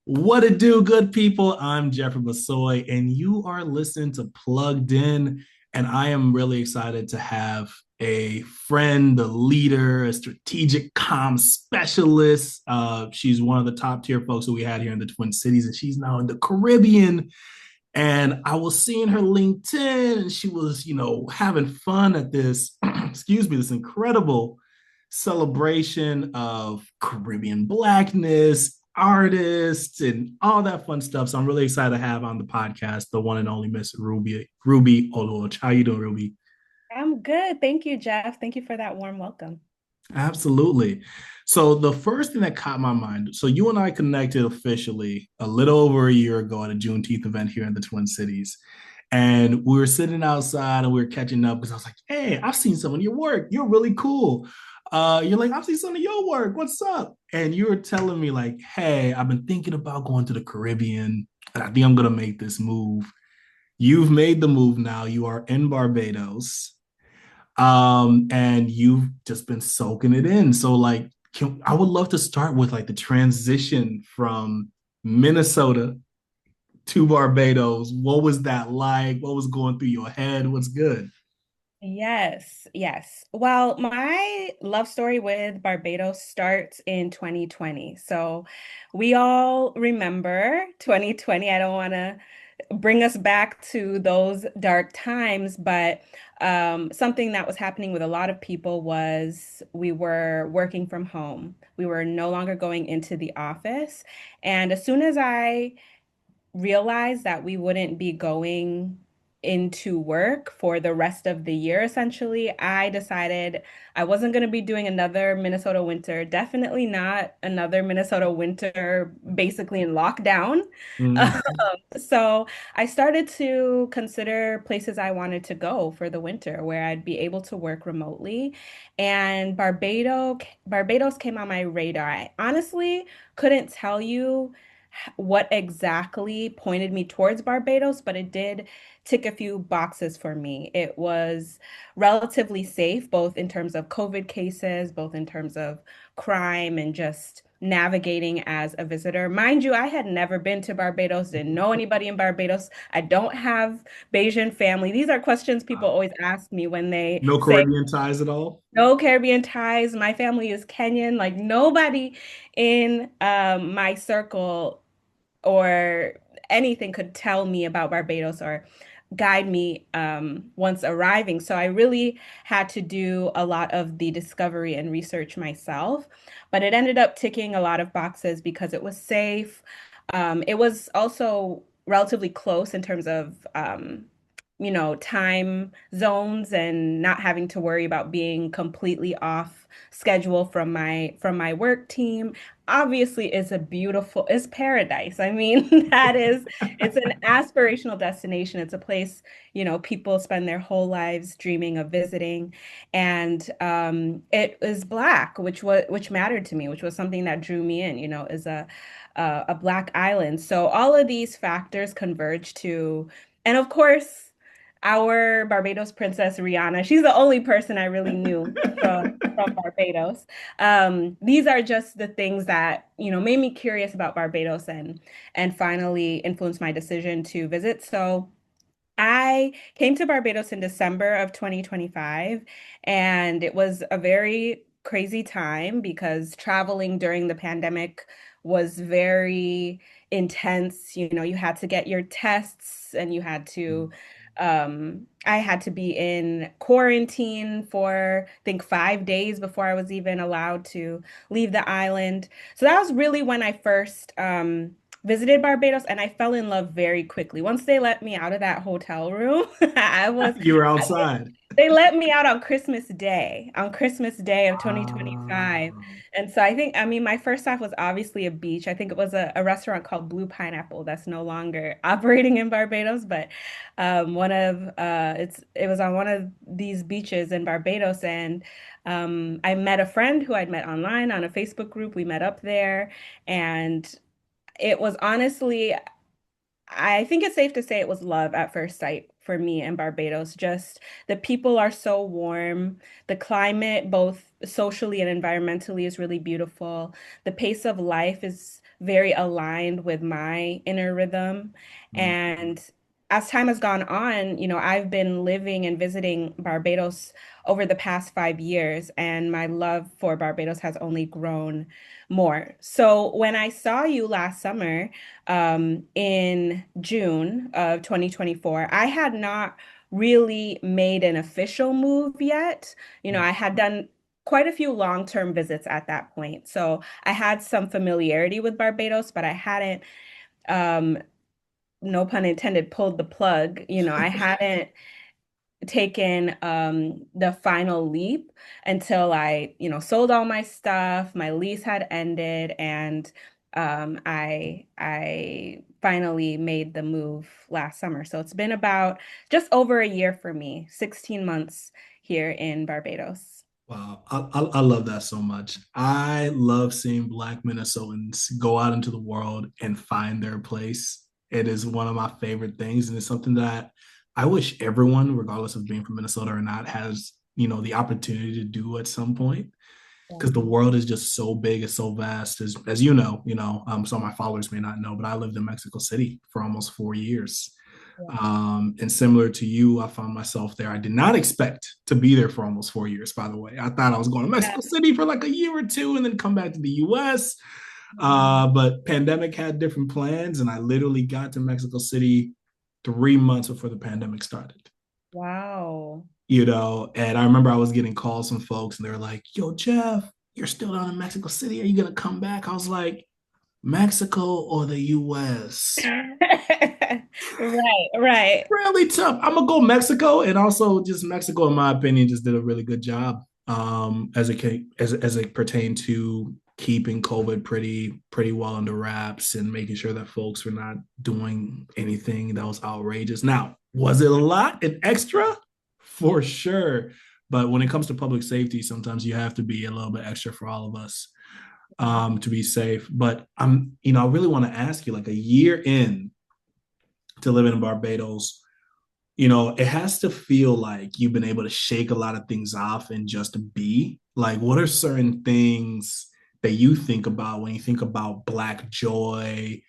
What it do, good people? I'm Jeffrey Bissoy, and you are listening to Plugged In. And I am really excited to have a friend, a leader, a strategic comms specialist. She's one of the top tier folks that we had here in the Twin Cities, and she's now in the Caribbean. And I was seeing her LinkedIn, and she was, having fun at this, excuse me, this incredible celebration of Caribbean Blackness, artists, and all that fun stuff. So I'm really excited to have on the podcast the one and only Miss Ruby Oluoch. How you doing, Ruby? I'm good. Thank you, Jeff. Thank you for that warm welcome. Absolutely. So the first thing that caught my mind, so you and I connected officially a little over a year ago at a Juneteenth event here in the Twin Cities. And we were sitting outside and we were catching up because I was like, hey, I've seen some of your work. You're really cool. You're like, I've seen some of your work. What's up? And you were telling me, like, hey, I've been thinking about going to the Caribbean and I think I'm gonna make this move. You've made the move now. You are in Barbados. And you've just been soaking it in. So like I would love to start with like the transition from Minnesota to Barbados. What was that like? What was going through your head? What's good? Yes, yes. Well, my love story with Barbados starts in 2020. So we all remember 2020. I don't want to bring us back to those dark times, but something that was happening with a lot of people was we were working from home. We were no longer going into the office. And as soon as I realized that we wouldn't be going into work for the rest of the year, essentially, I decided I wasn't going to be doing another Minnesota winter, definitely not another Minnesota winter, basically in lockdown. Mm. So I started to consider places I wanted to go for the winter where I'd be able to work remotely. And Barbados came on my radar. I honestly couldn't tell you what exactly pointed me towards Barbados, but it did tick a few boxes for me. It was relatively safe, both in terms of COVID cases, both in terms of crime and just navigating as a visitor. Mind you, I had never been to Barbados, didn't know anybody in Barbados. I don't have Bayesian family. These are questions people always ask me when they No say, Caribbean ties at all? no Caribbean ties. My family is Kenyan. Like nobody in my circle or anything could tell me about Barbados or guide me once arriving. So I really had to do a lot of the discovery and research myself. But it ended up ticking a lot of boxes because it was safe. It was also relatively close in terms of time zones and not having to worry about being completely off schedule from my work team. Obviously, it's paradise. I mean, it's an aspirational destination. It's a place, people spend their whole lives dreaming of visiting. And it is Black, which mattered to me, which was something that drew me in, is a Black island. So all of these factors converge to, and of course, our Barbados princess Rihanna. She's the only person I really knew from Barbados. These are just the things that, made me curious about Barbados and finally influenced my decision to visit. So I came to Barbados in December of 2025, and it was a very crazy time because traveling during the pandemic was very intense. You had to get your tests and you had to I had to be in quarantine for, I think, 5 days before I was even allowed to leave the island. So that was really when I first visited Barbados, and I fell in love very quickly. Once they let me out of that hotel room, I was, You were I- outside. they let me out on Christmas Day of 2025. Wow. And so I mean, my first stop was obviously a beach. I think it was a restaurant called Blue Pineapple that's no longer operating in Barbados, but it was on one of these beaches in Barbados, and I met a friend who I'd met online on a Facebook group. We met up there, and it was honestly, I think it's safe to say it was love at first sight for me in Barbados. Just the people are so warm. The climate, both socially and environmentally, is really beautiful. The pace of life is very aligned with my inner rhythm. Mm. And as time has gone on, I've been living and visiting Barbados over the past 5 years, and my love for Barbados has only grown more. So when I saw you last summer, in June of 2024, I had not really made an official move yet. I had done quite a few long-term visits at that point. So I had some familiarity with Barbados, but I hadn't, um, no pun intended, pulled the plug. I hadn't taken the final leap until I, sold all my stuff, my lease had ended, and I finally made the move last summer. So it's been about just over a year for me, 16 months here in Barbados. Wow, I love that so much. I love seeing Black Minnesotans go out into the world and find their place. It is one of my favorite things, and it's something that I wish everyone, regardless of being from Minnesota or not, has the opportunity to do at some point. Because the world is just so big, it's so vast. As some of my followers may not know, but I lived in Mexico City for almost 4 years. Yeah. And similar to you, I found myself there. I did not expect to be there for almost 4 years, by the way. I thought I was going to Mexico City for like a year or two and then come back to the US. But pandemic had different plans, and I literally got to Mexico City 3 months before the pandemic started. Wow. And I remember I was getting calls from folks and they were like, yo, Jeff, you're still down in Mexico City. Are you going to come back? I was like, Mexico or the US? Right, right. Really tough. I'm gonna go Mexico, and also just Mexico, in my opinion, just did a really good job as it pertained to keeping COVID pretty well under wraps and making sure that folks were not doing anything that was outrageous. Now, was it a lot and extra? For sure. But when it comes to public safety, sometimes you have to be a little bit extra for all of us to be safe. But I really want to ask you, like a year in to living in Barbados, it has to feel like you've been able to shake a lot of things off and just be. Like, what are certain things that you think about when you think about Black joy,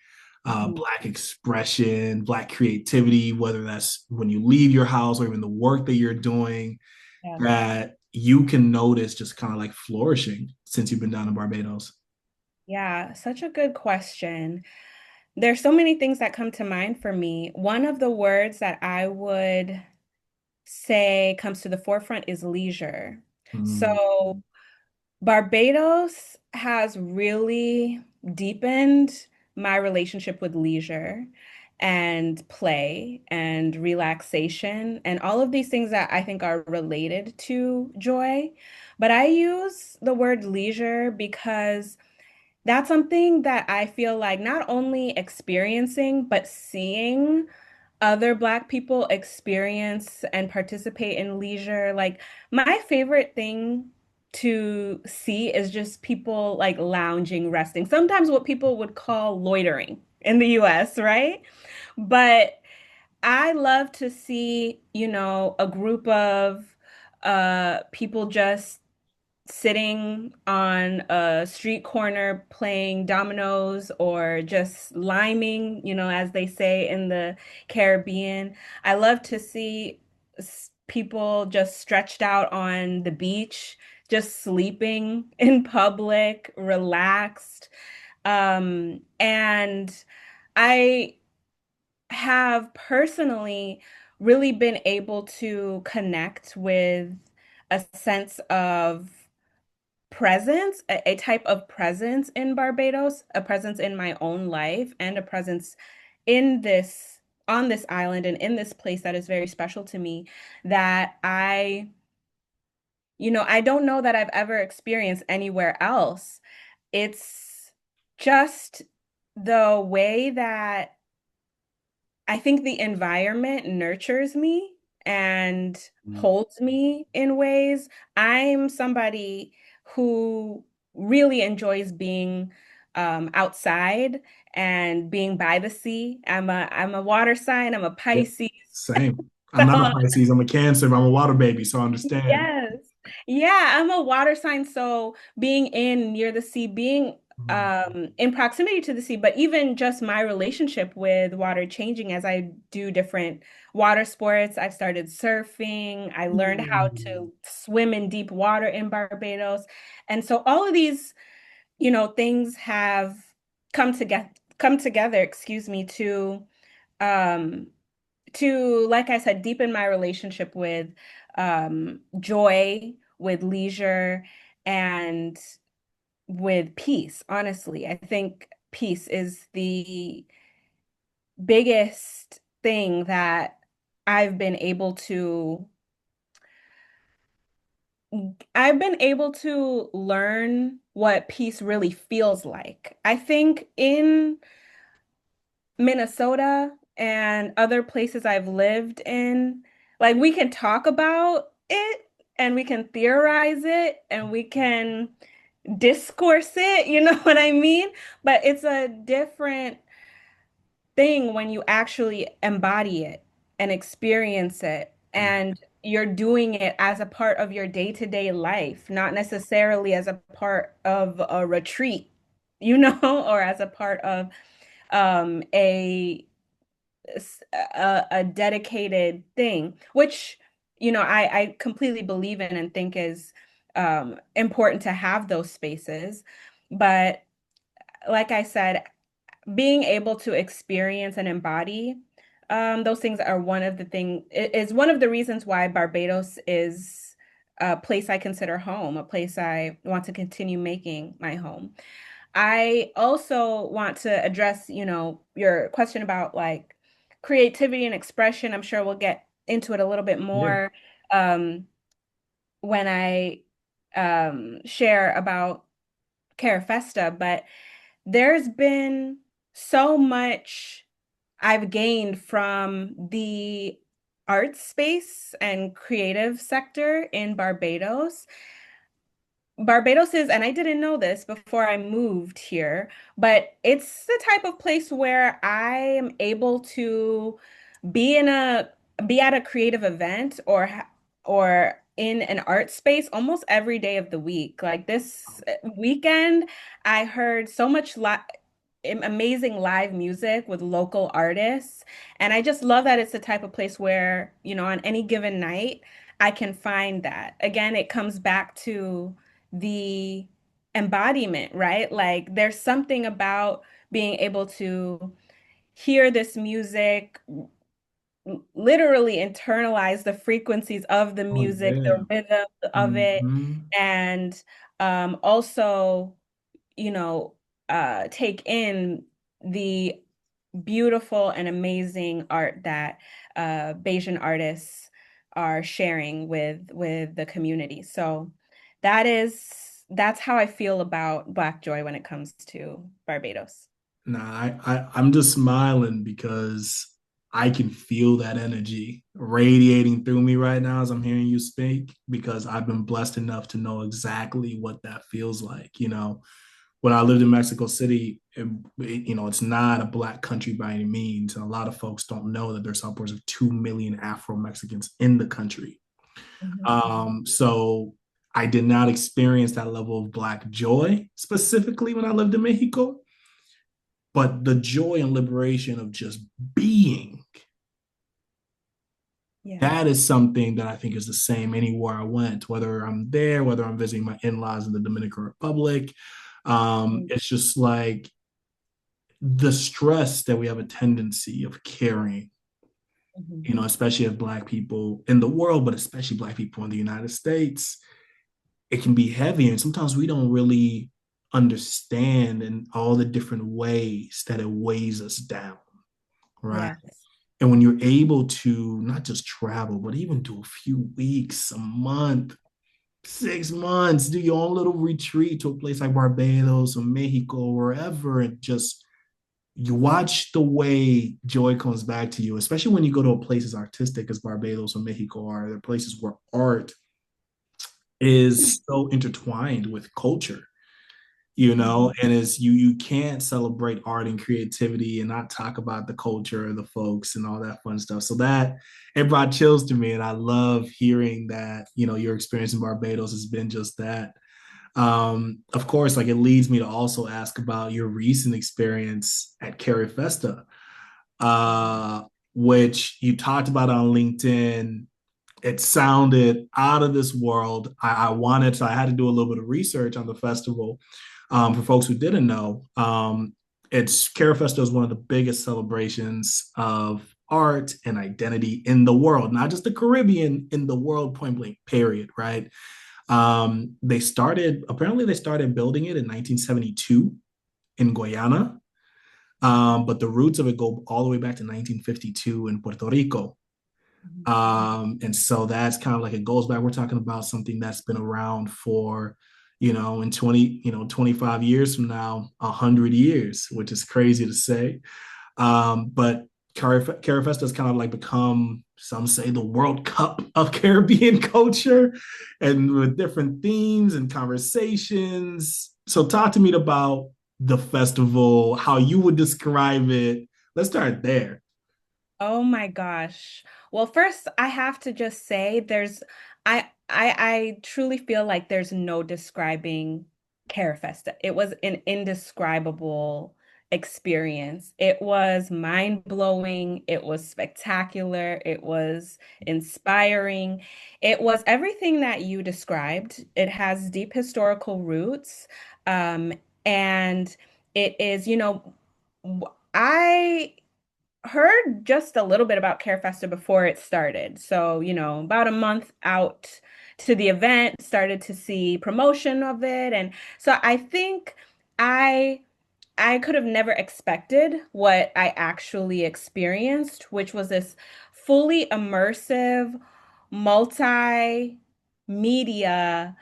Mhm. Black expression, Black creativity, whether that's when you leave your house or even the work that you're doing, Yeah. that you can notice just kind of like flourishing since you've been down in Barbados? Yeah, such a good question. There's so many things that come to mind for me. One of the words that I would say comes to the forefront is leisure. Mm, So Barbados has really deepened my relationship with leisure and play and relaxation and all of these things that I think are related to joy. But I use the word leisure because that's something that I feel like not only experiencing, but seeing other Black people experience and participate in leisure. Like, my favorite thing to see is just people like lounging, resting, sometimes what people would call loitering in the US, right? But I love to see, a group of people just sitting on a street corner playing dominoes or just liming, as they say in the Caribbean. I love to see people just stretched out on the beach, just sleeping in public, relaxed. And I have personally really been able to connect with a sense of presence, a type of presence in Barbados, a presence in my own life, and a presence in this on this island and in this place that is very special to me that I don't know that I've ever experienced anywhere else. It's just the way that I think the environment nurtures me and mm, holds me in ways. I'm somebody who really enjoys being outside and being by the sea. I'm a water sign. I'm a yeah, Pisces. same. I'm not a Pisces. I'm a Cancer. But I'm a water baby, so I understand. Yes. Yeah, I'm a water sign. So being in near the sea, being in proximity to the sea, but even just my relationship with water changing as I do different water sports. I've started surfing. I learned how Mm. to swim in deep water in Barbados. And so all of these, things have come together, excuse me, um like I said, deepen my relationship with joy, with leisure, and with peace. Honestly, I think peace is the biggest thing that I've been able to I've been able to learn what peace really feels like. I think in Minnesota and other places I've lived in, like we can talk about it and we can theorize it and we can discourse it, you know what I mean? But it's a different thing when you actually embody it and experience it and you're doing it as a part of your day-to-day life, not necessarily as a part of a retreat, or as a part of a a dedicated thing, which I completely believe in and think is important to have those spaces. But like I said, being able to experience and embody those things are is one of the reasons why Barbados is a place I consider home, a place I want to continue making my home. I also want to address, your question about like creativity and expression. I'm sure we'll get into it a little bit Yeah. more um, when I share about Carifesta, but there's been so much I've gained from the arts space and creative sector in Barbados. Barbados is, and I didn't know this before I moved here, but it's the type of place where I am able to be in a be at a creative event or in an art space almost every day of the week. Like this weekend, I heard so much amazing live music with local artists, and I just love that it's the type of place where, on any given night, I can find that. Again, it comes back to the embodiment, right? Like there's something about being able to hear this music, literally internalize the frequencies of the Oh music, yeah. the rhythm of it, Hmm. and also, you know, take in the beautiful and amazing art that Bayesian artists are sharing with the community. So that's how I feel about Black Joy when it comes to Barbados. Nah, I'm just smiling because I can feel that energy radiating through me right now as I'm hearing you speak, because I've been blessed enough to know exactly what that feels like. When I lived in Mexico City, it's not a black country by any means. And a lot of folks don't know that there's upwards of 2 million Afro Mexicans in the country. Mhm. So I did not experience that level of black joy specifically when I lived in Mexico, but the joy and liberation of just being, Yeah. that is something that I think is the same anywhere I went, whether I'm there, whether I'm visiting my in-laws in the Dominican Republic. Mm. It's just like the stress that we have a tendency of carrying, Mhm. especially as black people in the world, but especially black people in the United States, it can be heavy. And sometimes we don't really understand in all the different ways that it weighs us down, right? Yes. And when you're able to not just travel, but even do a few weeks, a month, 6 months, do your own little retreat to a place like Barbados or Mexico, or wherever, and just you watch the way joy comes back to you, especially when you go to a place as artistic as Barbados or Mexico are. They're places where art is so intertwined with culture, Mhm. and as you can't celebrate art and creativity and not talk about the culture of the folks and all that fun stuff. So that it brought chills to me, and I love hearing that your experience in Barbados has been just that. Of course, like it leads me to also ask about your recent experience at Carifesta, uh, which you talked about on LinkedIn. It sounded out of this world. I wanted to, I had to do a little bit of research on the festival. For folks who didn't know, it's Carifesta is one of the biggest celebrations of art and identity in the world, not just the Caribbean, in the world, point blank, period, right? Apparently they started building it in 1972 in Guyana, but the roots of it go all the way back to 1952 in Puerto Rico. And so that's kind of like it goes back. We're talking about something that's been around for, in 20, 25 years from now, 100 years, which is crazy to say. But Carifesta has kind of like become, some say, the World Cup of Caribbean culture, and with different themes and conversations. So talk to me about the festival, how you would describe it. Let's start there. Oh my gosh. Well, first I have to just say I truly feel like there's no describing Carifesta. It was an indescribable experience. It was mind-blowing, it was spectacular, it was inspiring. It was everything that you described. It has deep historical roots. Um, and it is, I heard just a little bit about Carefesta before it started. So, about a month out to the event, started to see promotion of it. And so I think I I could have never expected what I actually experienced, which was this fully immersive, multimedia,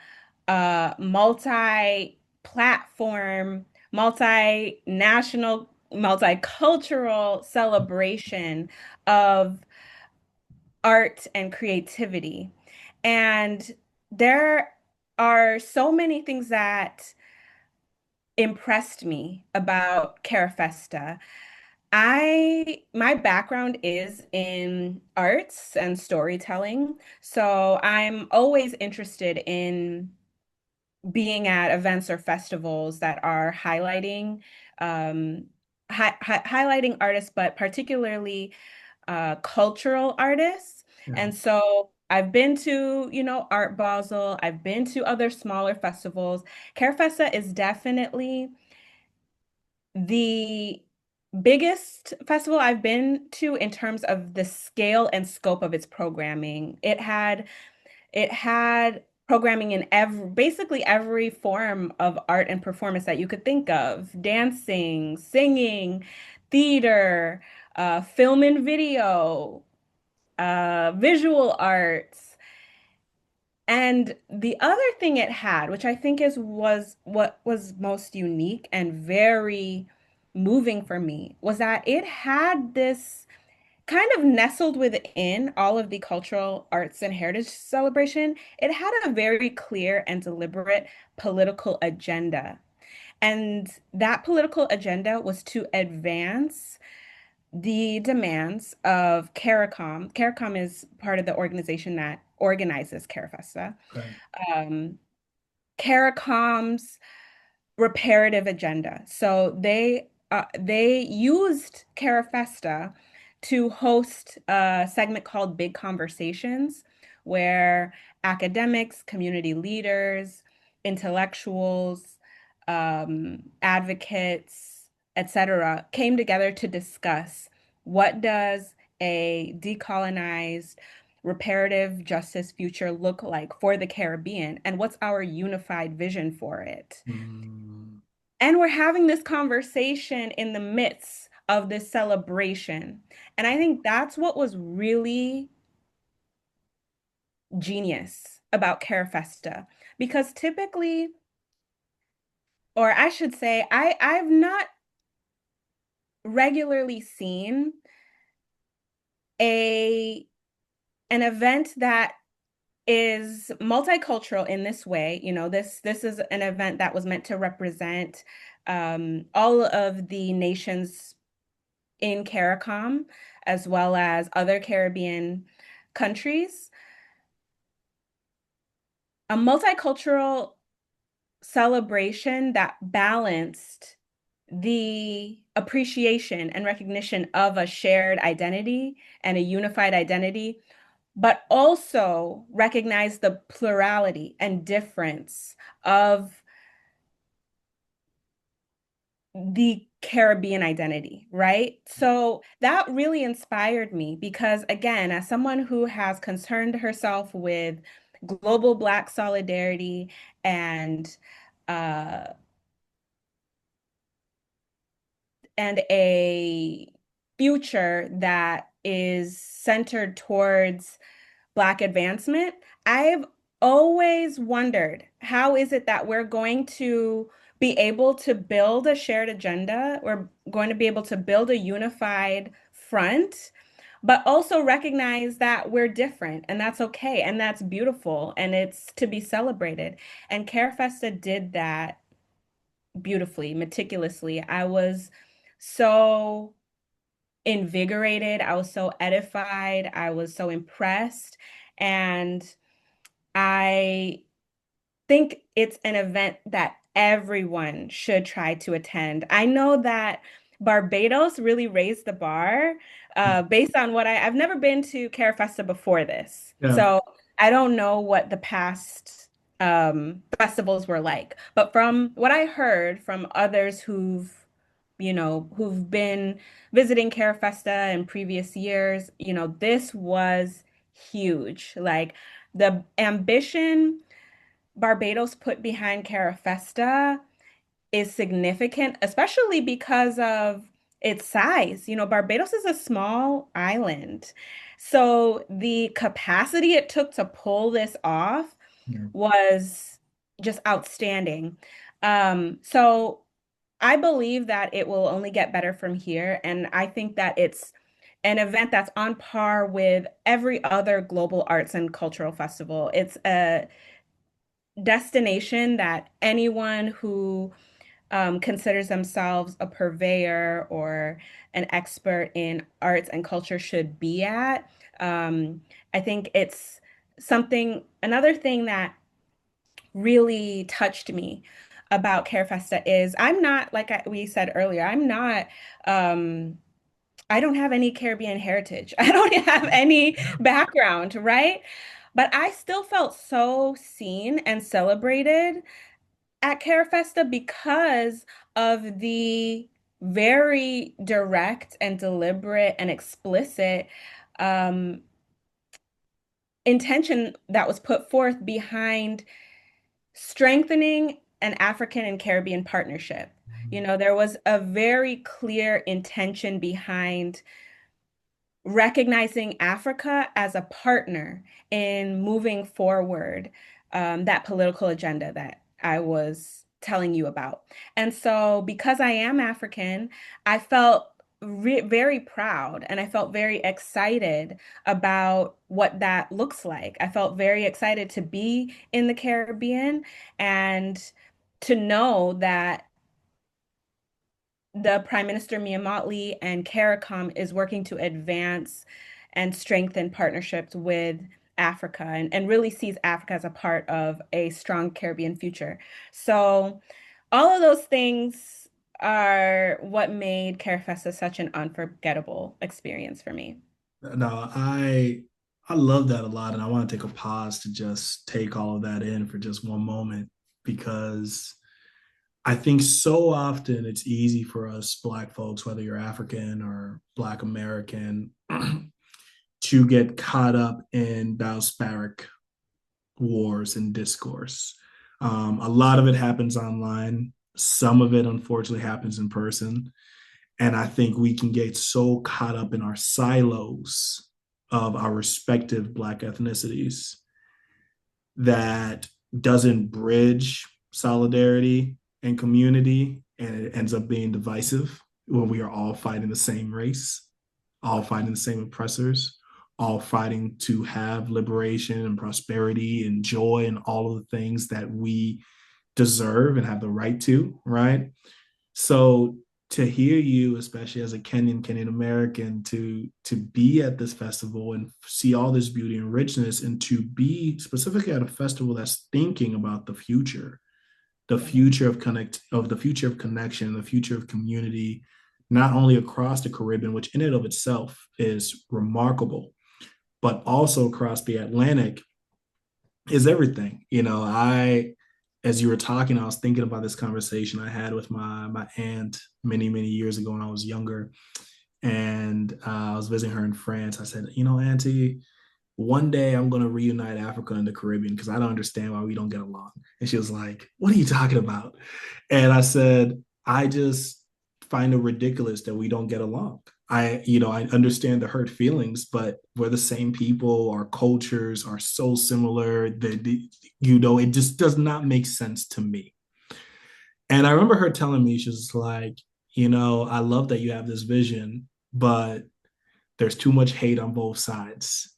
multi-platform, multinational, multicultural celebration of art and creativity. And there are so many things that impressed me about Carafesta. My background is in arts and storytelling, so I'm always interested in being at events or festivals that are um, highlighting artists, but particularly cultural artists. Yeah. And so I've been to, Art Basel. I've been to other smaller festivals. Carefesta is definitely the biggest festival I've been to in terms of the scale and scope of its programming. It had programming in basically every form of art and performance that you could think of: dancing, singing, theater, film and video, visual arts. And the other thing it had, which I think was what was most unique and very moving for me, was that it had this kind of nestled within all of the cultural arts and heritage celebration. It had a very clear and deliberate political agenda. And that political agenda was to advance the demands of CARICOM. CARICOM is part of the organization that organizes CARIFESTA. Okay. Um, CARICOM's reparative agenda. So they used Carifesta to host a segment called Big Conversations, where academics, community leaders, intellectuals, advocates, etc., came together to discuss what does a decolonized reparative justice future look like for the Caribbean, and what's our unified vision for it. Mm, And we're having this conversation in the midst of this celebration. And I think that's what was really genius about Carifesta. Because typically, or I should say, I've not regularly seen a an event that is multicultural in this way. This is an event that was meant to represent all of the nations in CARICOM, as well as other Caribbean countries. A multicultural celebration that balanced the appreciation and recognition of a shared identity and a unified identity, but also recognize the plurality and difference of the Caribbean identity, right? So that really inspired me because, again, as someone who has concerned herself with global Black solidarity and uh, a future that is centered towards Black advancement, I've always wondered how is it that we're going to be able to build a shared agenda? We're going to be able to build a unified front, but also recognize that we're different and that's okay and that's beautiful and it's to be celebrated. And Carifesta did that beautifully, meticulously. I was so invigorated, I was so edified, I was so impressed. And I think it's an event that everyone should try to attend. I know that Barbados really raised the bar based on I've never been to Carifesta before this. Yeah. So I don't know what the past festivals were like. But from what I heard from others who've been visiting Carifesta in previous years, this was huge. Like the ambition Barbados put behind Carifesta is significant, especially because of its size. Barbados is a small island. So the capacity it took to pull this off Yeah. was just outstanding. So I believe that it will only get better from here. And I think that it's an event that's on par with every other global arts and cultural festival. It's a destination that anyone who considers themselves a purveyor or an expert in arts and culture should be at. I think it's another thing that really touched me about Carefesta is I'm not, like we said earlier, um, I don't have any Caribbean heritage. I don't have any Yeah. background, right? But I still felt so seen and celebrated at Carefesta because of the very direct and deliberate and explicit um, intention that was put forth behind strengthening an African and Caribbean partnership. There was a very clear intention behind recognizing Africa as a partner in moving forward that political agenda that I was telling you about. And so, because I am African, I felt very proud and I felt very excited about what that looks like. I felt very excited to be in the Caribbean and to know that the Prime Minister Mia Mottley and CARICOM is working to advance and strengthen partnerships with Africa and really sees Africa as a part of a strong Caribbean future. So all of those things are what made Carifesta such an unforgettable experience for me. No, I love that a lot, and I want to take a pause to just take all of that in for just one moment because I think so often it's easy for us Black folks, whether you're African or Black American, to get caught up in Diasporic wars and discourse. A lot of it happens online. Some of it, unfortunately, happens in person. And I think we can get so caught up in our silos of our respective Black ethnicities that doesn't bridge solidarity and community. And it ends up being divisive when we are all fighting the same race, all fighting the same oppressors, all fighting to have liberation and prosperity and joy and all of the things that we deserve and have the right to, right? So to hear you, especially as a Kenyan American, to be at this festival and see all this beauty and richness, and to be specifically at a festival that's thinking about the future, the future of connection, the future of community, not only across the Caribbean, which in and of itself is remarkable, but also across the Atlantic is everything. As you were talking, I was thinking about this conversation I had with my aunt many years ago when I was younger, and I was visiting her in France. I said, Auntie, one day I'm going to reunite Africa and the Caribbean because I don't understand why we don't get along. And she was like, what are you talking about? And I said, I just find it ridiculous that we don't get along. I understand the hurt feelings, but we're the same people. Our cultures are so similar that, it just does not make sense to me. And I remember her telling me, she was like, I love that you have this vision, but there's too much hate on both sides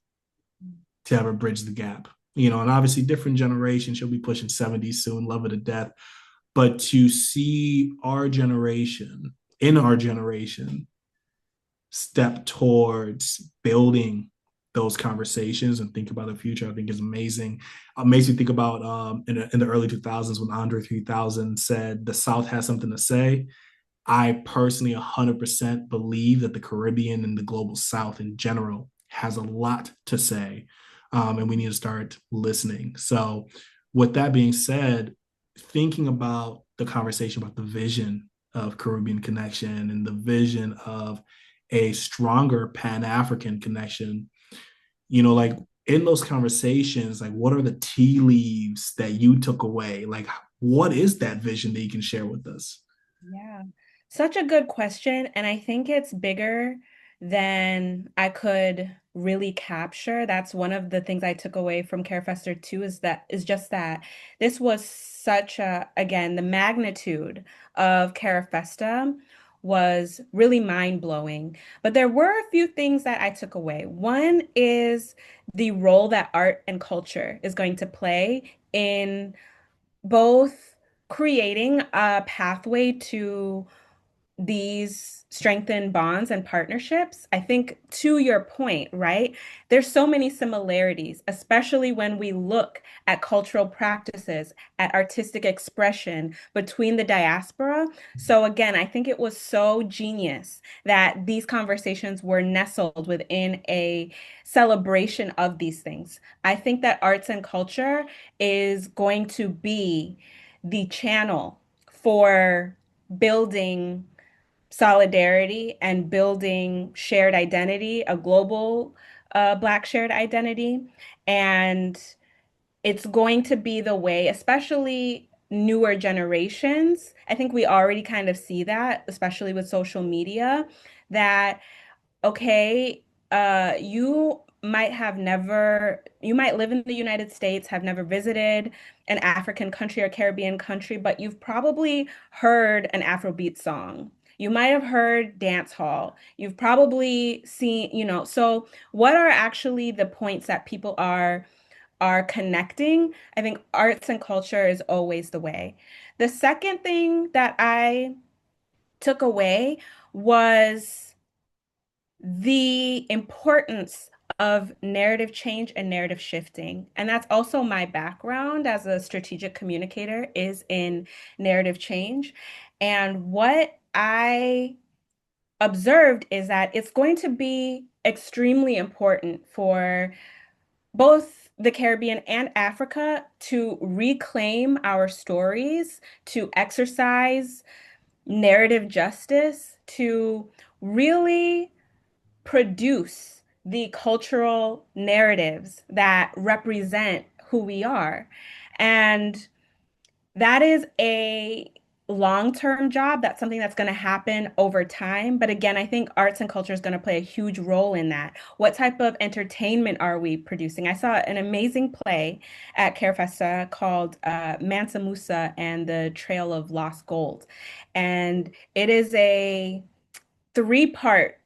to ever bridge the gap. And obviously different generations, she'll be pushing 70 soon, love her to death. But to see in our generation, step towards building those conversations and think about the future, I think is amazing. It makes me think about in the early 2000s when Andre 3000 said the South has something to say. I personally 100% believe that the Caribbean and the global South in general has a lot to say, and we need to start listening. So, with that being said, thinking about the conversation about the vision of Caribbean connection and the vision of a stronger Pan African connection, like in those conversations, like what are the tea leaves that you took away? Like, what is that vision that you can share with us? Yeah, such a good question. And I think it's bigger than I could really capture. That's one of the things I took away from Carefester too, is just that this was such again, the magnitude of Carefesta was really mind-blowing. But there were a few things that I took away. One is the role that art and culture is going to play in both creating a pathway to these strengthened bonds and partnerships. I think to your point, right? There's so many similarities, especially when we look at cultural practices, at artistic expression between the diaspora. So again, I think it was so genius that these conversations were nestled within a celebration of these things. I think that arts and culture is going to be the channel for building solidarity and building shared identity, a global Black shared identity. And it's going to be the way, especially newer generations. I think we already kind of see that, especially with social media, that okay, you might live in the United States, have never visited an African country or Caribbean country, but you've probably heard an Afrobeat song. You might have heard dance hall. You've probably seen, so what are actually the points that people are connecting? I think arts and culture is always the way. The second thing that I took away was the importance of narrative change and narrative shifting. And that's also my background as a strategic communicator is in narrative change. And what I observed is that it's going to be extremely important for both the Caribbean and Africa to reclaim our stories, to exercise narrative justice, to really produce the cultural narratives that represent who we are. And that is a long-term job. That's something that's going to happen over time. But again, I think arts and culture is going to play a huge role in that. What type of entertainment are we producing? I saw an amazing play at Carifesta called Mansa Musa and the Trail of Lost Gold. And it is a three-part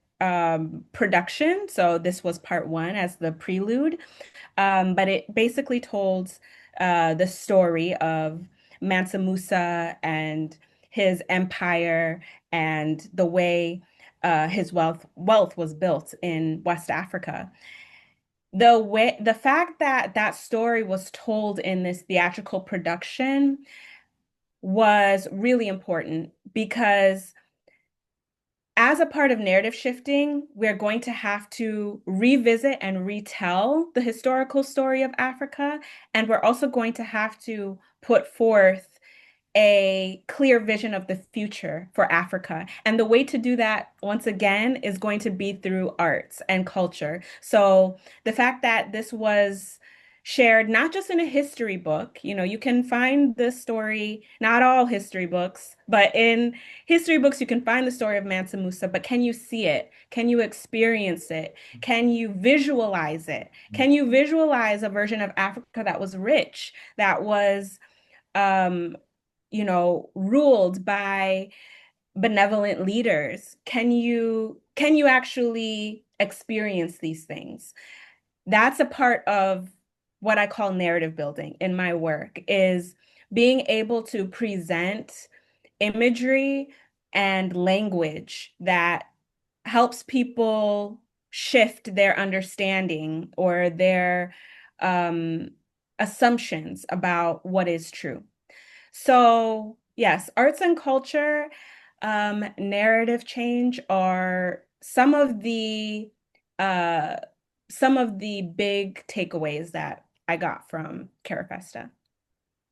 production. So this was part one as the prelude. But it basically told the story of Mansa Musa and his empire and the way his wealth was built in West Africa. The fact that that story was told in this theatrical production was really important because as a part of narrative shifting, we're going to have to revisit and retell the historical story of Africa. And we're also going to have to put forth a clear vision of the future for Africa. And the way to do that, once again, is going to be through arts and culture. So the fact that this was shared not just in a history book, you can find the story, not all history books, but in history books, you can find the story of Mansa Musa, but can you see it? Can you experience it? Can you visualize it? Can you visualize a version of Africa that was rich, that was um, ruled by benevolent leaders? Can you actually experience these things? That's a part of what I call narrative building in my work, is being able to present imagery and language that helps people shift their understanding or their um, assumptions about what is true. So, yes, arts and culture, narrative change are uh, some of the big takeaways that I got from Carifesta.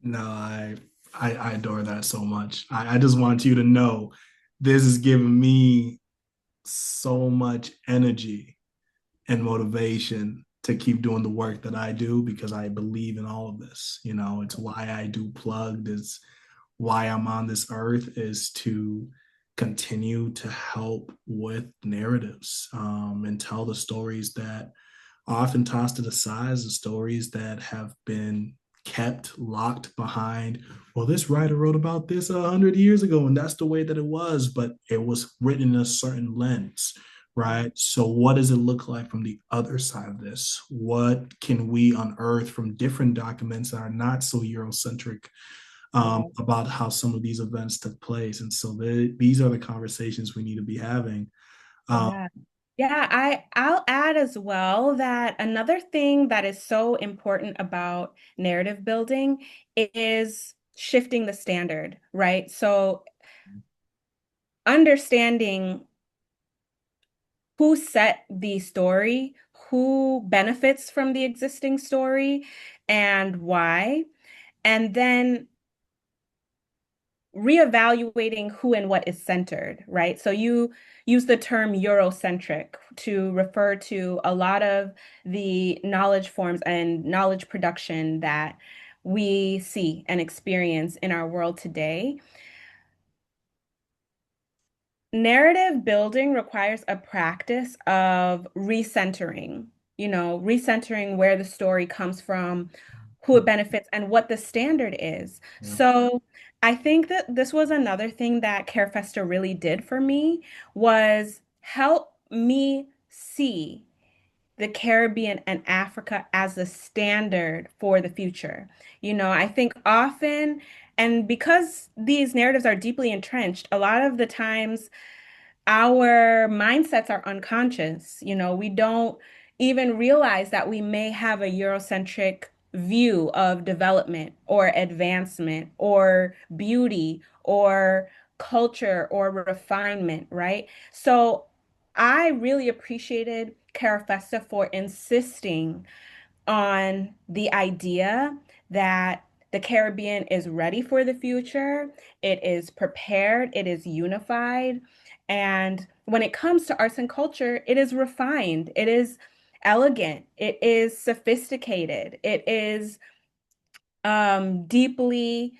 No, I adore that so much. I just want you to know this is giving me so much energy and motivation to keep doing the work that I do because I believe in all of this. You know, it's why I do plugged. It's why I'm on this earth is to continue to help with narratives and tell the stories that are often tossed to the side, the stories that have been kept locked behind. Well, this writer wrote about this 100 years ago, and that's the way that it was, but it was written in a certain lens, right? So, what does it look like from the other side of this? What can we unearth from different documents that are not so Eurocentric Yeah. about how some of these events took place? And so, these are the conversations we need to be having. Um, Yeah. Yeah, I'll add as well that another thing that is so important about narrative building is shifting the standard, right? So understanding who set the story, who benefits from the existing story, and why, and then reevaluating who and what is centered, right? So you use the term Eurocentric to refer to a lot of the knowledge forms and knowledge production that we see and experience in our world today. Narrative building requires a practice of recentering, recentering where the story comes from, who it benefits, and what the standard is. yeah. So I think that this was another thing that Carefesta really did for me, was help me see the Caribbean and Africa as a standard for the future. I think often, and because these narratives are deeply entrenched, a lot of the times our mindsets are unconscious. We don't even realize that we may have a Eurocentric view of development or advancement or beauty or culture or refinement, right? So I really appreciated Carafesta for insisting on the idea that the Caribbean is ready for the future, it is prepared, it is unified. And when it comes to arts and culture, it is refined, it is elegant, it is sophisticated, it is deeply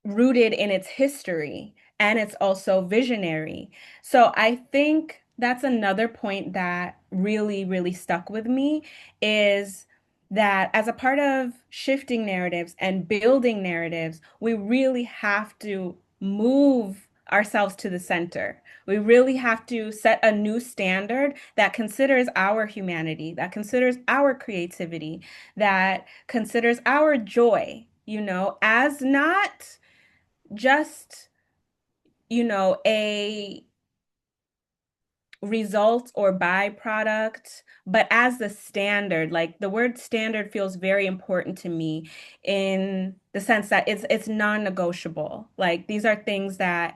rooted in its history, and it's also visionary. So I think that's another point that really, really stuck with me, is that as a part of shifting narratives and building narratives, we really have to move ourselves to the center. We really have to set a new standard that considers our humanity, that considers our creativity, that considers our joy, as not just, a result or byproduct, but as the standard. Like the word standard feels very important to me in the sense that it's non-negotiable. Like these are things that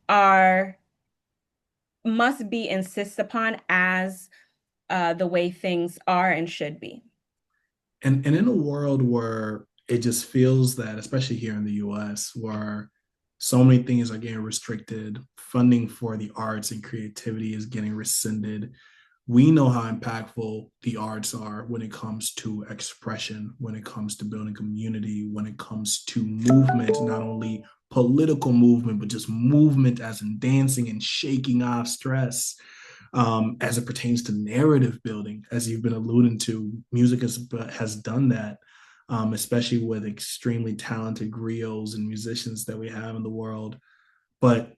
are must be insisted upon as the way things are and should be. And in a world where it just feels that, especially here in the US, where so many things are getting restricted, funding for the arts and creativity is getting rescinded, we know how impactful the arts are when it comes to expression, when it comes to building community, when it comes to movement, not only political movement, but just movement as in dancing and shaking off stress. As it pertains to narrative building, as you've been alluding to, music has done that, especially with extremely talented griots and musicians that we have in the world. But,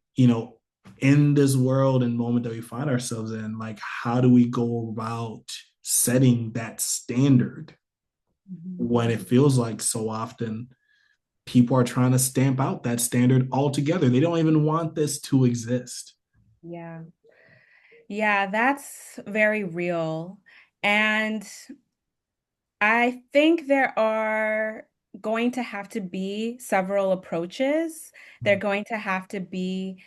in this world and moment that we find ourselves in, like, how do we go about setting that standard Mhm. when it feels like so often people are trying to stamp out that standard altogether? They don't even want this to exist. Yeah. Yeah, that's very real. And I think there are going to have to be several approaches. They're going to have to be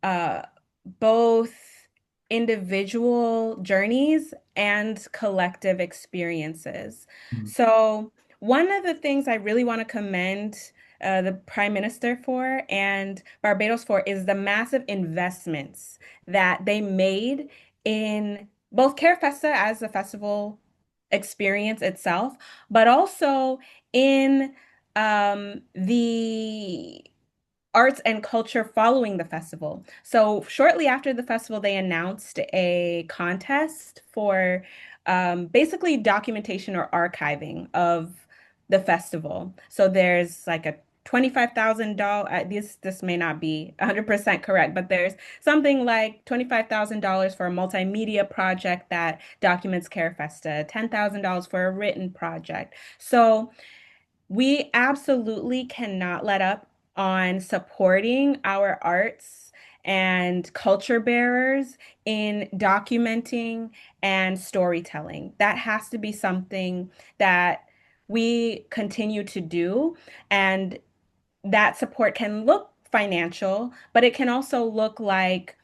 uh, both individual journeys and collective experiences. Mm-hmm. So, one of the things I really want to commend the Prime Minister for and Barbados for is the massive investments that they made in both Carifesta as a festival experience itself, but also in the arts and culture following the festival. So shortly after the festival, they announced a contest for basically documentation or archiving of the festival. So there's like a $25,000, this may not be 100% correct, but there's something like $25,000 for a multimedia project that documents Carifesta, $10,000 for a written project. So we absolutely cannot let up on supporting our arts and culture bearers in documenting and storytelling. That has to be something that we continue to do. And that support can look financial, but it can also look like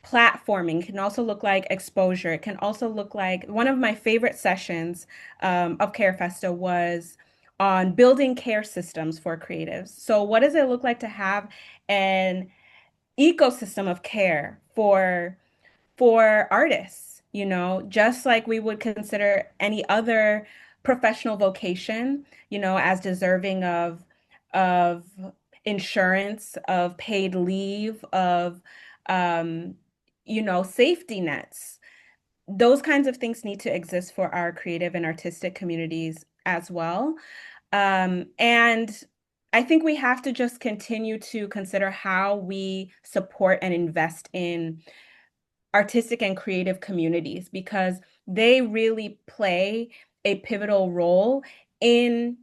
platforming, can also look like exposure. It can also look like one of my favorite sessions of Carefesta was on building care systems for creatives. So, what does it look like to have an ecosystem of care for artists, just like we would consider any other professional vocation, as deserving of insurance, of paid leave, of um, safety nets. Those kinds of things need to exist for our creative and artistic communities as well. And I think we have to just continue to consider how we support and invest in artistic and creative communities because they really play a pivotal role in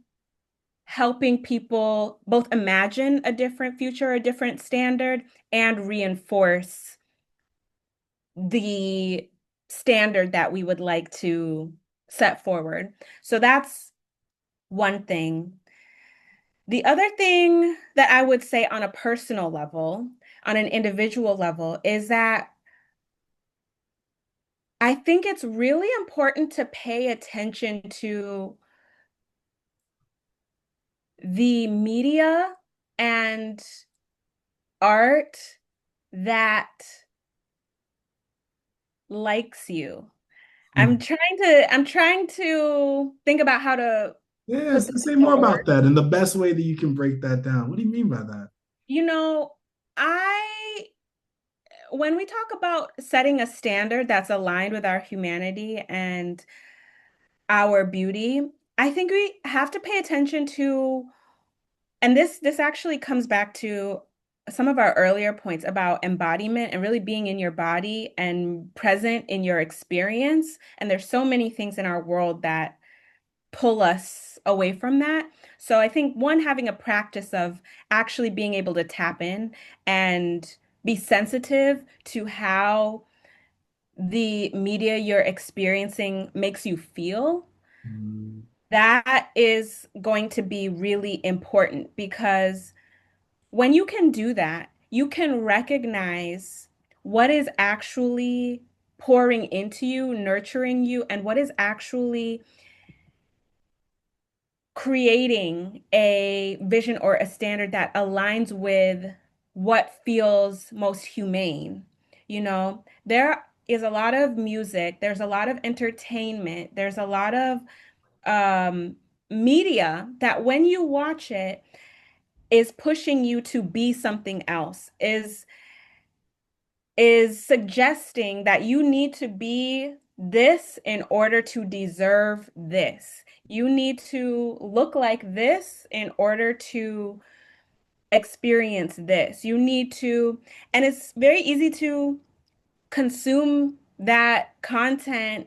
helping people both imagine a different future, a different standard, and reinforce the standard that we would like to set forward. So that's one thing. The other thing that I would say on a personal level, on an individual level, is that I think it's really important to pay attention to the media and art that likes you. Hmm. I'm trying to think about how to put Yes, this say into more about words. that and the best way that you can break that down. What do you mean by that? You know, I when we talk about setting a standard that's aligned with our humanity and our beauty, I think we have to pay attention to, and this actually comes back to some of our earlier points about embodiment and really being in your body and present in your experience. And there's so many things in our world that pull us away from that. So I think one, having a practice of actually being able to tap in and be sensitive to how the media you're experiencing makes you feel, Mm, that is going to be really important because when you can do that, you can recognize what is actually pouring into you, nurturing you, and what is actually creating a vision or a standard that aligns with what feels most humane. There is a lot of music, there's a lot of entertainment, there's a lot of um, media that when you watch it is pushing you to be something else, is suggesting that you need to be this in order to deserve this. You need to look like this in order to experience this. You need to, and it's very easy to consume that content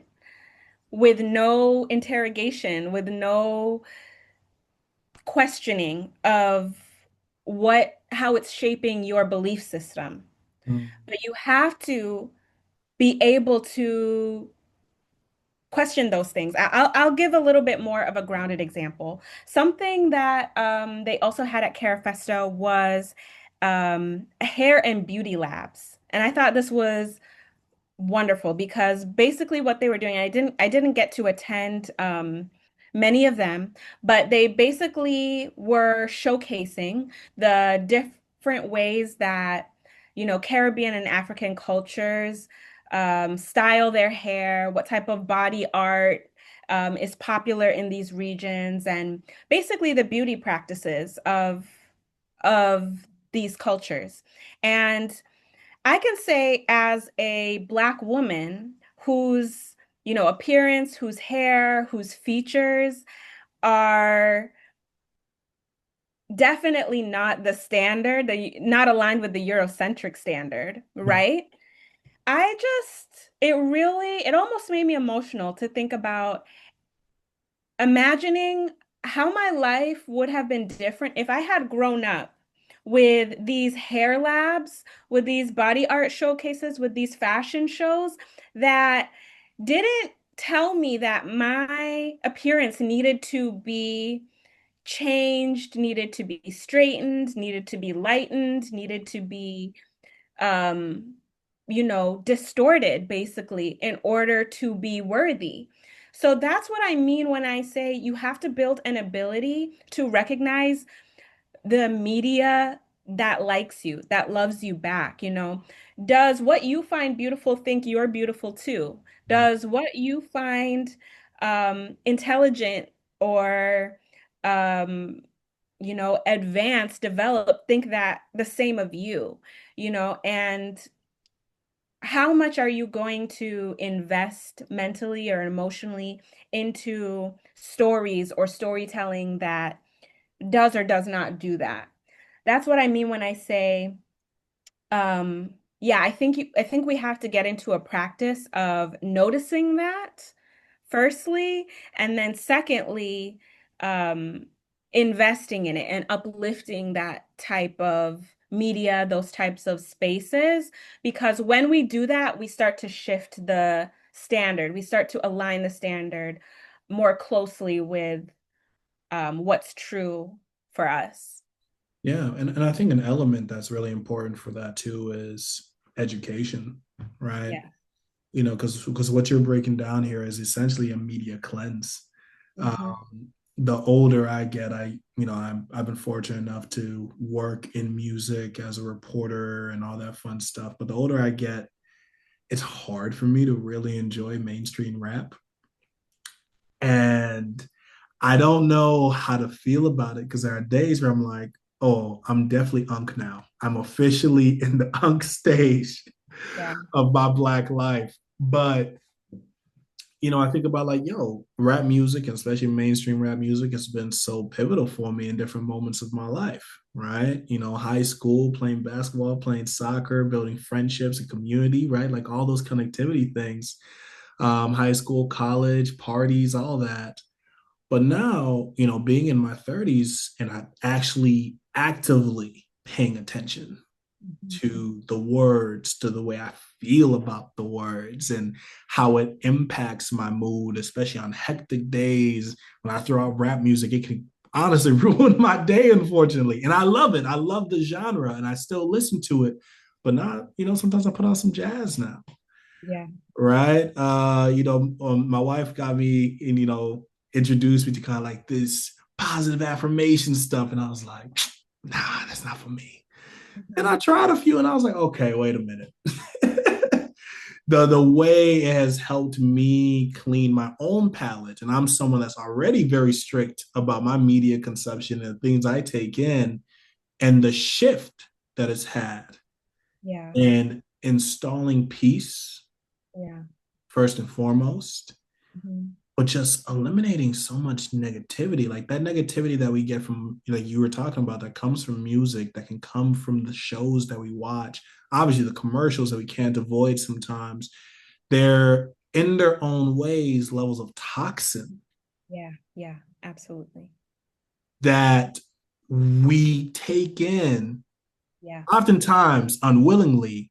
with no interrogation, with no questioning of how it's shaping your belief system. mm, But you have to be able to question those things. I'll give a little bit more of a grounded example. Something that they also had at Carifesta was hair and beauty labs. And I thought this was wonderful because basically what they were doing, I didn't get to attend many of them, but they basically were showcasing the different ways that, Caribbean and African cultures style their hair, what type of body art is popular in these regions, and basically the beauty practices of these cultures. And I can say as a Black woman whose, appearance, whose hair, whose features are definitely not the standard, not aligned with the Eurocentric standard, mm, right? It almost made me emotional to think about imagining how my life would have been different if I had grown up with these hair labs, with these body art showcases, with these fashion shows that didn't tell me that my appearance needed to be changed, needed to be straightened, needed to be lightened, needed to be um, distorted basically in order to be worthy. So that's what I mean when I say you have to build an ability to recognize the media that likes you, that loves you back. Does what you find beautiful think you're beautiful too? mm. Does what you find intelligent or um, advanced, developed, think that the same of and how much are you going to invest mentally or emotionally into stories or storytelling that does or does not do that? That's what I mean when I say yeah, I think we have to get into a practice of noticing that firstly, and then secondly, um, investing in it and uplifting that type of media, those types of spaces, because when we do that, we start to shift the standard. We start to align the standard more closely with what's true for us. Yeah, and I think an element that's really important for that too is education, right? Yeah. Because what you're breaking down here is essentially a media cleanse. Hmm. The older I get, I've been fortunate enough to work in music as a reporter and all that fun stuff. But the older I get, it's hard for me to really enjoy mainstream rap. And I don't know how to feel about it because there are days where I'm like, oh, I'm definitely unk now. I'm officially in the unk stage Yeah. of my Black life. But I think about like, yo, rap music, and especially mainstream rap music, has been so pivotal for me in different moments of my life, right? High school, playing basketball, playing soccer, building friendships and community, right? Like all those connectivity things, high school, college, parties, all that. But now, being in my 30s and I'm actually actively paying attention, to the words, to the way I feel about the words, and how it impacts my mood, especially on hectic days when I throw out rap music. It can honestly ruin my day, unfortunately. And I love it. I love the genre and I still listen to it, but not, sometimes I put on some jazz now. Yeah. Right. My wife got me and, introduced me to kind of like this positive affirmation stuff. And I was like, nah, that's not for me. And I Mhm. tried a few and I was like, okay, wait a minute. The way it has helped me clean my own palate. And I'm someone that's already very strict about my media consumption and things I take in, and the shift that it's had Yeah. in installing peace Yeah. first and foremost, Mhm. but just eliminating so much negativity, like that negativity that we get from, like you were talking about, that comes from music, that can come from the shows that we watch, obviously the commercials that we can't avoid sometimes. They're in their own ways levels of toxin Yeah. Yeah. Absolutely. that we take in, Yeah. oftentimes unwillingly,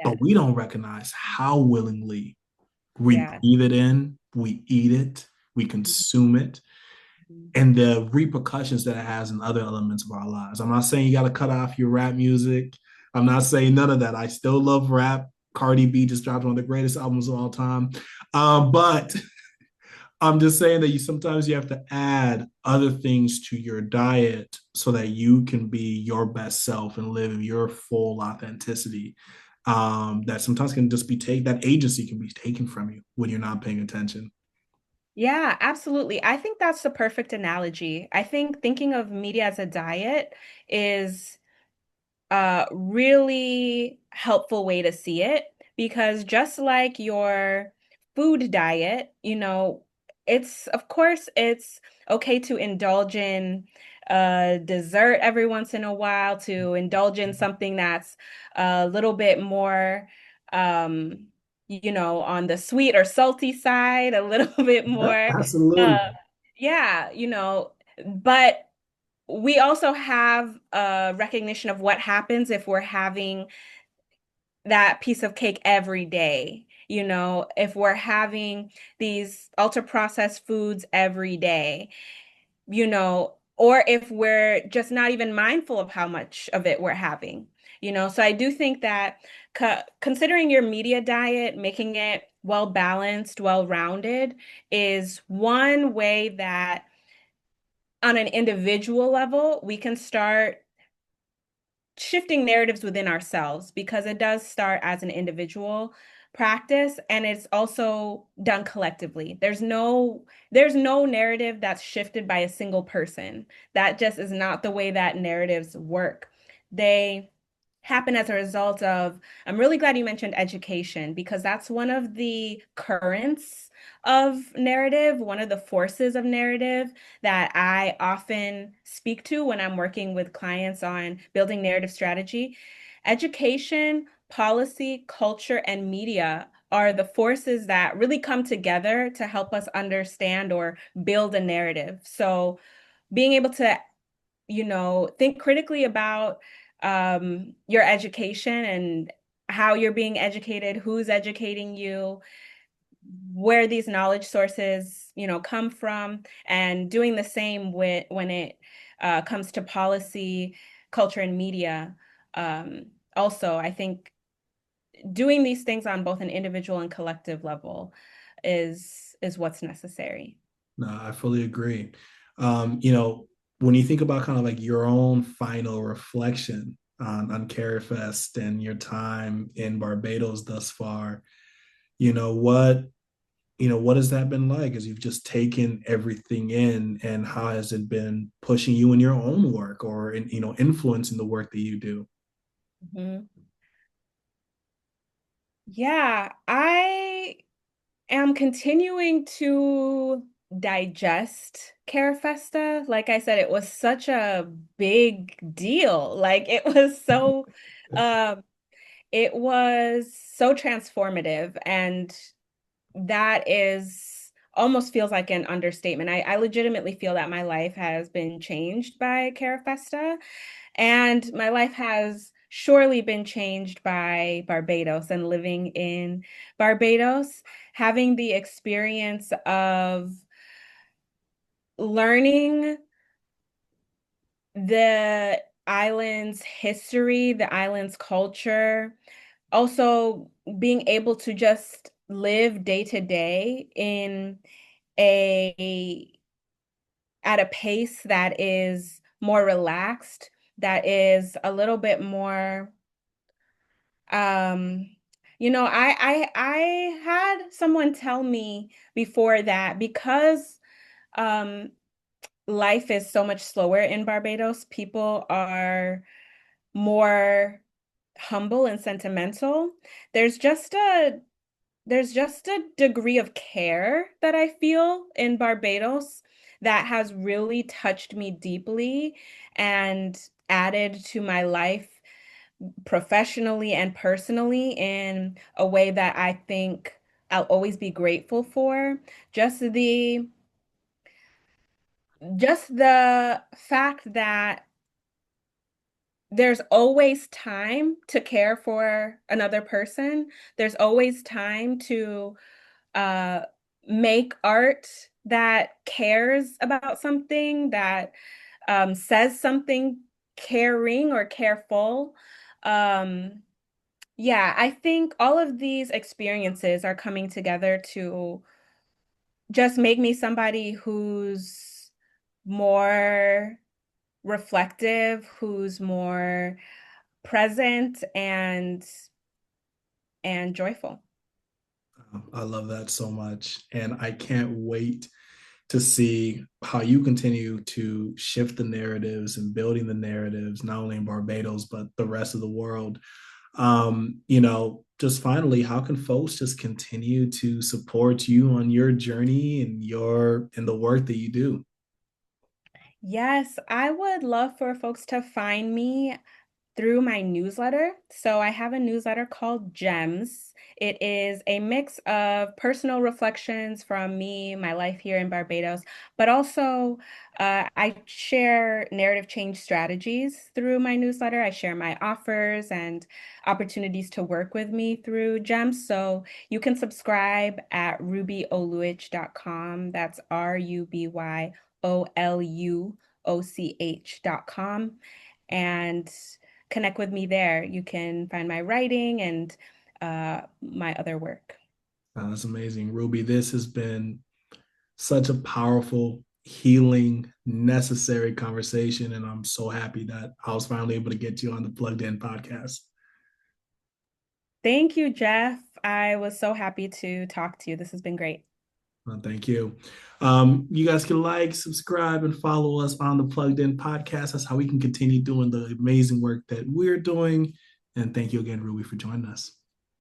but we Yes. don't recognize how willingly we Yeah. breathe it in, we eat it, we consume it, Mhm. and the repercussions that it has in other elements of our lives. I'm not saying you got to cut off your rap music. I'm not saying none of that. I still love rap. Cardi B just dropped one of the greatest albums of all time. But I'm just saying that you have to add other things to your diet so that you can be your best self and live your full authenticity. That sometimes can just be taken, that agency can be taken from you when you're not paying attention. Yeah, absolutely. I think that's the perfect analogy. I think thinking of media as a diet is a really helpful way to see it because just like your food diet, of course it's okay to indulge in dessert every once in a while, to indulge in something that's a little bit more on the sweet or salty side, a little bit Yeah, more uh absolutely. yeah, but we also have a recognition of what happens if we're having that piece of cake every day. If we're having these ultra processed foods every day, or if we're just not even mindful of how much of it we're having. So I do think that considering your media diet, making it well balanced, well rounded, is one way that on an individual level, we can start shifting narratives within ourselves because it does start as an individual practice and it's also done collectively. There's no narrative that's shifted by a single person. That just is not the way that narratives work. They happen as a result of, I'm really glad you mentioned education because that's one of the currents of narrative, one of the forces of narrative that I often speak to when I'm working with clients on building narrative strategy. Education, policy, culture, and media are the forces that really come together to help us understand or build a narrative. So being able to think critically about your education and how you're being educated, who's educating you, where these knowledge sources, come from, and doing the same when it comes to policy, culture, and media. Also, I think doing these things on both an individual and collective level is what's necessary. No, I fully agree. When you think about kind of like your own final reflection on Carifest and your time in Barbados thus far, you know what what has that been like as you've just taken everything in, and how has it been pushing you in your own work or in influencing the work that you do? Mhm. Yeah, I am continuing to digest Carifesta. Like I said, it was such a big deal. Like um, it was so transformative, and that is almost feels like an understatement. I legitimately feel that my life has been changed by Carifesta, and my life has surely been changed by Barbados and living in Barbados, having the experience of learning the island's history, the island's culture, also being able to just live day to day in a at a pace that is more relaxed, that is a little bit more um I had someone tell me before that because um life is so much slower in Barbados, people are more humble and sentimental. There's just a there's just a degree of care that I feel in Barbados that has really touched me deeply and added to my life professionally and personally in a way that I think I'll always be grateful for. Just the just the fact that there's always time to care for another person. There's always time to uh, make art that cares about something, that says something caring or careful. Um, yeah, I think all of these experiences are coming together to just make me somebody who's more reflective, who's more present and joyful. I love that so much. And I can't wait to see how you continue to shift the narratives and building the narratives, not only in Barbados, but the rest of the world. Just finally, how can folks just continue to support you on your journey and the work that you do? Yes, I would love for folks to find me through my newsletter. So I have a newsletter called Gems. It is a mix of personal reflections from me, my life here in Barbados, but also I share narrative change strategies through my newsletter. I share my offers and opportunities to work with me through Gems. So you can subscribe at rubyoluoch.com. That's RubyOluoch.com. And connect with me there. You can find my writing and my other work. That's amazing, Ruby. This has been such a powerful, healing, necessary conversation. And I'm so happy that I was finally able to get you on the Plugged In podcast. Thank you, Jeff. I was so happy to talk to you. This has been great. Well, thank you. You guys can like, subscribe, and follow us on the Plugged In podcast. That's how we can continue doing the amazing work that we're doing. And thank you again, Ruby, for joining us.